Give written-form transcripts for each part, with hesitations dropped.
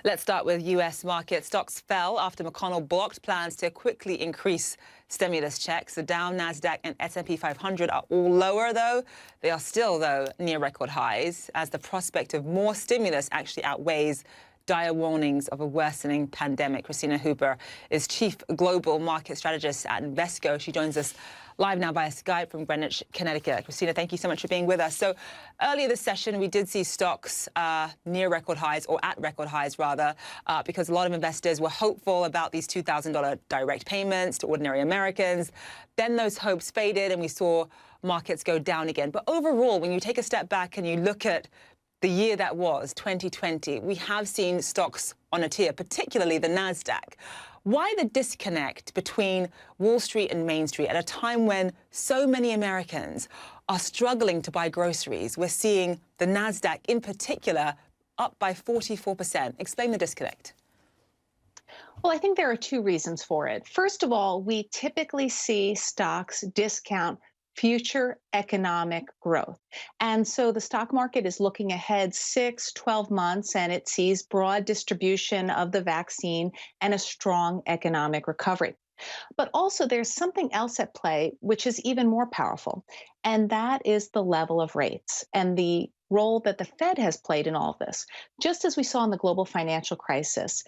Let's start with U.S. markets. Stocks fell after McConnell blocked plans to quickly increase stimulus checks. The Dow, NASDAQ and S&P 500 are all lower, though. They are still, though, near record highs, as the prospect of more stimulus actually outweighs dire warnings of a worsening pandemic. Kristina Hooper is Chief Global Market Strategist at Invesco. She joins us live now via Skype from Greenwich, Connecticut. Kristina, thank you so much for being with us. So earlier this session, we did see stocks near record highs, or at record highs, rather, because a lot of investors were hopeful about these $2,000 direct payments to ordinary Americans. Then those hopes faded and we saw markets go down again. But overall, when you take a step back and you look at the year that was, 2020, we have seen stocks on a tear, particularly the NASDAQ. Why the disconnect between Wall Street and Main Street at a time when so many Americans are struggling to buy groceries? We're seeing the NASDAQ in particular up by 44%. Explain the disconnect. Well, I think there are two reasons for it. First of all, we typically see stocks discount future economic growth. And so the stock market is looking ahead 6-12 months, and it sees broad distribution of the vaccine and a strong economic recovery. But also there's something else at play, which is even more powerful, and that is the level of rates and the role that the Fed has played in all of this. Just as we saw in the global financial crisis,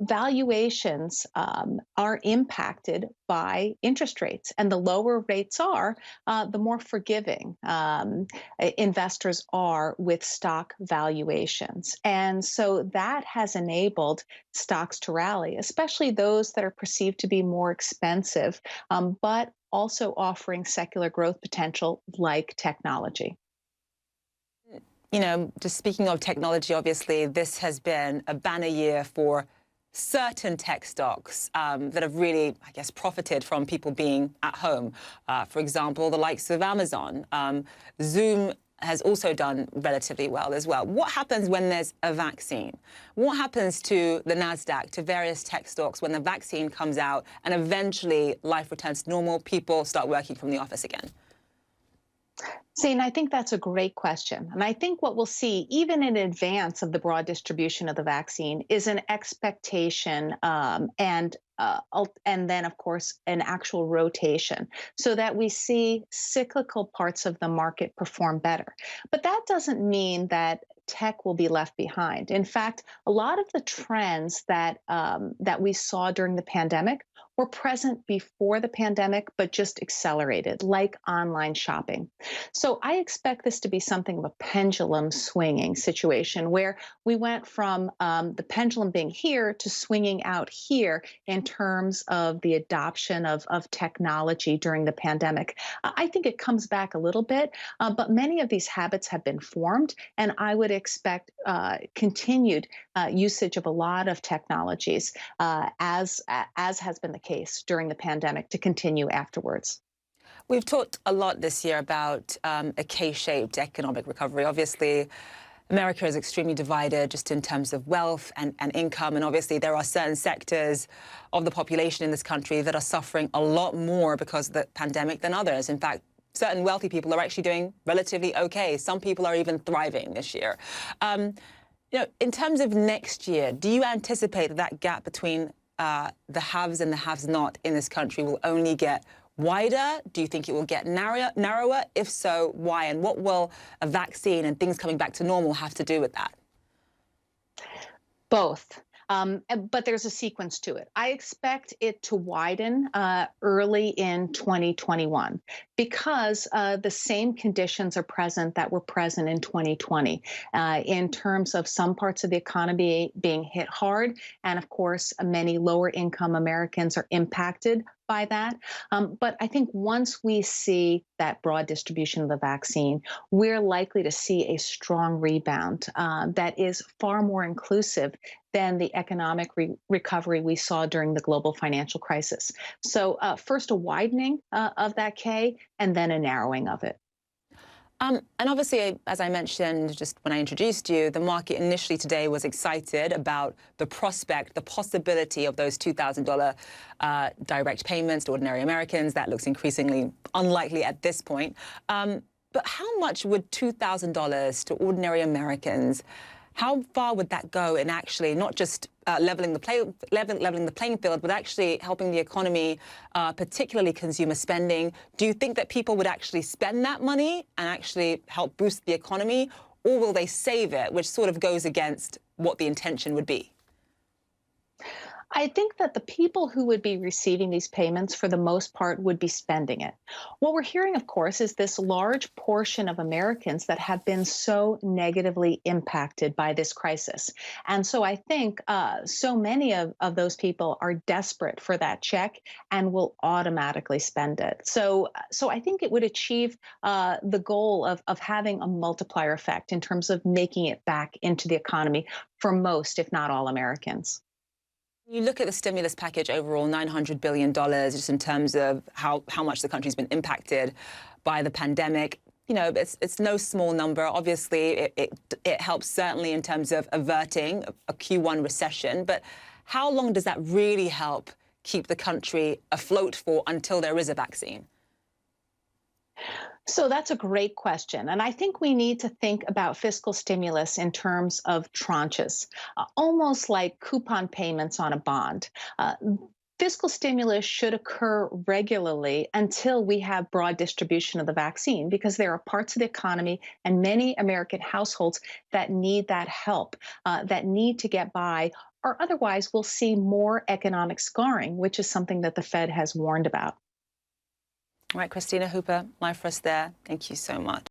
valuations are impacted by interest rates, and the lower rates are, the more forgiving investors are with stock valuations. And so that has enabled stocks to rally, especially those that are perceived to be more expensive, but also offering secular growth potential like technology. You know, just speaking of technology, obviously, this has been a banner year for certain tech stocks that have really, I guess, profited from people being at home. For example, the likes of Amazon. Zoom has also done relatively well as well. What happens when there's a vaccine? What happens to the NASDAQ, to various tech stocks when the vaccine comes out and eventually life returns to normal, people start working from the office again? See, and I think that's a great question. And I think what we'll see, even in advance of the broad distribution of the vaccine, is an expectation and then, of course, an actual rotation so that we see cyclical parts of the market perform better. But that doesn't mean that tech will be left behind. In fact, a lot of the trends that we saw during the pandemic were present before the pandemic, but just accelerated, like online shopping. So I expect this to be something of a pendulum swinging situation where we went from the pendulum being here to swinging out here in terms of the adoption of technology during the pandemic. I think it comes back a little bit, but many of these habits have been formed, and I would expect continued usage of a lot of technologies as has been the case during the pandemic to continue afterwards. We've talked a lot this year about a K-shaped economic recovery. Obviously, America is extremely divided just in terms of wealth and income. And obviously, there are certain sectors of the population in this country that are suffering a lot more because of the pandemic than others. In fact, certain wealthy people are actually doing relatively okay. Some people are even thriving this year. You know, in terms of next year, do you anticipate that gap between the haves and the have-not in this country will only get wider? Do you think it will get narrower? If so, why? And what will a vaccine and things coming back to normal have to do with that? Both. But there's a sequence to it. I expect it to widen early in 2021 because the same conditions are present that were present in 2020 in terms of some parts of the economy being hit hard. And of course, many lower income Americans are impacted by that. But I think once we see that broad distribution of the vaccine, we're likely to see a strong rebound that is far more inclusive than the economic recovery we saw during the global financial crisis. So first a widening of that K and then a narrowing of it. And obviously, as I mentioned just when I introduced you, the market initially today was excited about the prospect, the possibility of those $2,000 direct payments to ordinary Americans. That looks increasingly unlikely at this point. But how much would $2,000 to ordinary Americans How far would that go in actually not just leveling the playing field, but actually helping the economy, particularly consumer spending? Do you think that people would actually spend that money and actually help boost the economy, or will they save it, which sort of goes against what the intention would be? I think that the people who would be receiving these payments, for the most part, would be spending it. What we're hearing, of course, is this large portion of Americans that have been so negatively impacted by this crisis. And so I think so many of those people are desperate for that check and will automatically spend it. So I think it would achieve the goal of having a multiplier effect in terms of making it back into the economy for most, if not all, Americans. You look at the stimulus package overall, $900 billion, just in terms of how much the country's been impacted by the pandemic. You know, it's no small number. Obviously, it helps certainly in terms of averting a Q1 recession. But how long does that really help keep the country afloat for until there is a vaccine? So that's a great question. And I think we need to think about fiscal stimulus in terms of tranches, almost like coupon payments on a bond. Fiscal stimulus should occur regularly until we have broad distribution of the vaccine, because there are parts of the economy and many American households that need that help, that need to get by, or otherwise we'll see more economic scarring, which is something that the Fed has warned about. All right, Kristina Hooper, live for us there. Thank you so much.